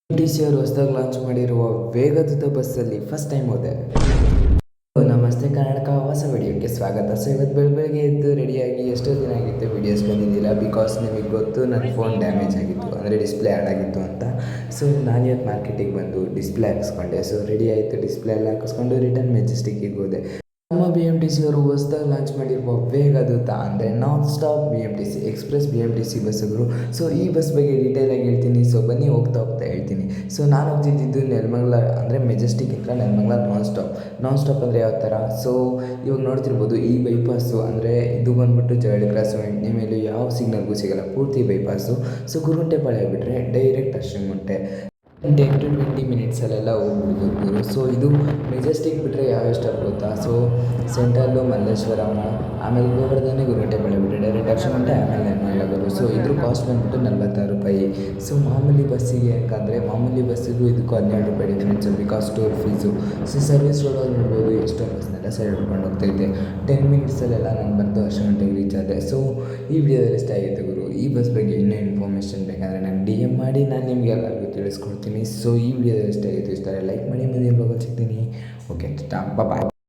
TC ಅವರು ಹೊಸದಾಗಿ launch ಮಾಡಿರುವ ವೇಗದೂತ ಬಸ್ಸಲ್ಲಿ ಫಸ್ಟ್ ಟೈಮ್ ಹೋದೆ. ನಮಸ್ತೆ ಕರ್ನಾಟಕ, ಹೊಸ ವಿಡಿಯೋಕ್ಕೆ ಸ್ವಾಗತ. ಸೊ ಇವತ್ತು ಬೆಳಗ್ಗೆ ಎದ್ದು ರೆಡಿಯಾಗಿ ಎಷ್ಟೋ ದಿನ ಆಗಿತ್ತು ವೀಡಿಯೋಸ್ ಬಂದಿದ್ದಿಲ್ಲ. ಬಿಕಾಸ್ ನಿಮಗೆ ಗೊತ್ತು, ನನ್ನ ಫೋನ್ ಡ್ಯಾಮೇಜ್ ಆಗಿತ್ತು, ಅಂದರೆ ಡಿಸ್ಪ್ಲೇ ಹಾಳಾಗಿತ್ತು ಅಂತ. ಸೊ ನಾನು ಇವತ್ತು ಮಾರ್ಕೆಟಿಗೆ ಬಂದು ಡಿಸ್ಪ್ಲೇ ಹಾಕಿಸ್ಕೊಂಡೆ. ಸೊ ರೆಡಿ ಆಯಿತು, ಡಿಸ್ಪ್ಲೇ ಎಲ್ಲ ಹಾಕಿಸ್ಕೊಂಡು ರಿಟರ್ನ್ ಮೆಜೆಸ್ಟಿಕ್ಕಿಗೆ ಹೋದೆ. ನಮ್ಮ BMTC ಅವರು ಹೊಸದಾಗಿ ಲಾಂಚ್ ಮಾಡಿರುವ ವೇಗದೂತ ಅಂದರೆ non stop BMTC express BMTC ಬಸ್ಸುಗಳು. ಸೊ ಈ ಬಸ್ ಬಗ್ಗೆ ಡೀಟೇಲಾಗಿ ಹೇಳ್ತೀನಿ. ಸೊ ಬನ್ನಿ ಹೋಗ್ತಾ ಹೇಳ್ತೀನಿ. ಸೊ ನಾನು ಹೋಗ್ತಿದ್ದು ನೆಲಮಂಗಲ, ಅಂದರೆ ಮೆಜೆಸ್ಟಿಕ್ಕಿಂದ ನೆಲಮಂಗಲ ನಾನ್ ಸ್ಟಾಪ್ ಅಂದರೆ ಯಾವ ಥರ. ಸೊ ಇವಾಗ ನೋಡ್ತಿರ್ಬೋದು, ಈ ಬೈಪಾಸು ಅಂದರೆ ಇದು ಬಂದುಬಿಟ್ಟು ಜರಳಿ ಕ್ರಾಸು, ಎಂಟನೇ ಮೇಲೆ ಯಾವ ಸಿಗ್ನಲ್ಗೂ ಸಿಗೋಲ್ಲ, ಪೂರ್ತಿ ಬೈಪಾಸು. ಸೊ ಗುರುಂಟೆಪಾಳ್ಯ ಬಿಟ್ಟರೆ ಡೈರೆಕ್ಟ್ ಅಶ್ವಿನಗುಂಟೆ 10 to 20 ಮಿನಿಟ್ಸಲ್ಲೆಲ್ಲ ಹೋಗ್ಬಿಡ್ಬೋದು. ಸೊ ಇದು ಮೆಜೆಸ್ಟಿಕ್ ಬಿಟ್ಟರೆ ಯಾವ ಸ್ಟಾಪ್ ಗೊತ್ತಾ? ಸೊ ಸೆಂಟ್ರಲ್ಲು ಮಲ್ಲೇಶ್ವರಂ, ಆಮೇಲೆ ಗೋವರ್ಧನೆ ಗುರುಂಟೆಪಾಳ್ಯ ಬಿಟ್ಟರೆ ಡೈರೆಕ್ಟ್ ಅಶ್ವಿನಗುಂಟೆ, ಆಮೇಲೆ ನೆಲಮಂಗಲ. ಸೊ ಇದ್ರ ಕಾಸ್ಟ್ ಬಂದುಬಿಟ್ಟು 46 ರೂಪಾಯಿ. ಸೊ ಮಾಮೂಲಿ ಬಸ್ಸಿಗೆ ಯಾಕಂದರೆ ಮಾಮೂಲಿ ಬಸ್ಸಿಗೂ ಇದಕ್ಕೂ 12 ರೂಪಾಯಿ difference, because toll fees. So service ರೋಡಲ್ಲಿ ನೋಡ್ಬೋದು ಎಷ್ಟೋ ಬಸ್ನೆಲ್ಲ ಸೈಡ್ ಹಿಡ್ಕೊಂಡು ಹೋಗ್ತೈತೆ. 10 ಮಿನಿಟ್ಸಲ್ಲೆಲ್ಲ ನಾನು ಬಂದು ಅಶ್ವಿನಗುಂಟೆಗೆ ರೀಚ್ ಆದೆ. ಸೊ ಈ ವಿಡಿಯೋದಲ್ಲಿ ಇಷ್ಟ ಆಗಿತ್ತು ಗುರು. ಈ ಬಸ್ ಬಗ್ಗೆ ಇನ್ನೂ ಇನ್ಫಾರ್ಮೇಷನ್ ಬೇಕಂದರೆ ನಾನು DM ಮಾಡಿ, ನಾನು ನಿಮಗೆ ಎಲ್ಲರಿಗೂ ತಿಳಿಸ್ಕೊಡ್ತೀನಿ. ಸೊ ಈ ವಿಡಿಯೋದಲ್ಲಿ ಇಷ್ಟ ಆಗಿತ್ತು, ಲೈಕ್ ಮಾಡಿ, ಮುಂದಿನ ಬ್ಲಾಗಲ್ಲಿ ಸಿಗ್ತೀನಿ. ಓಕೆ, ಬಾಯ್.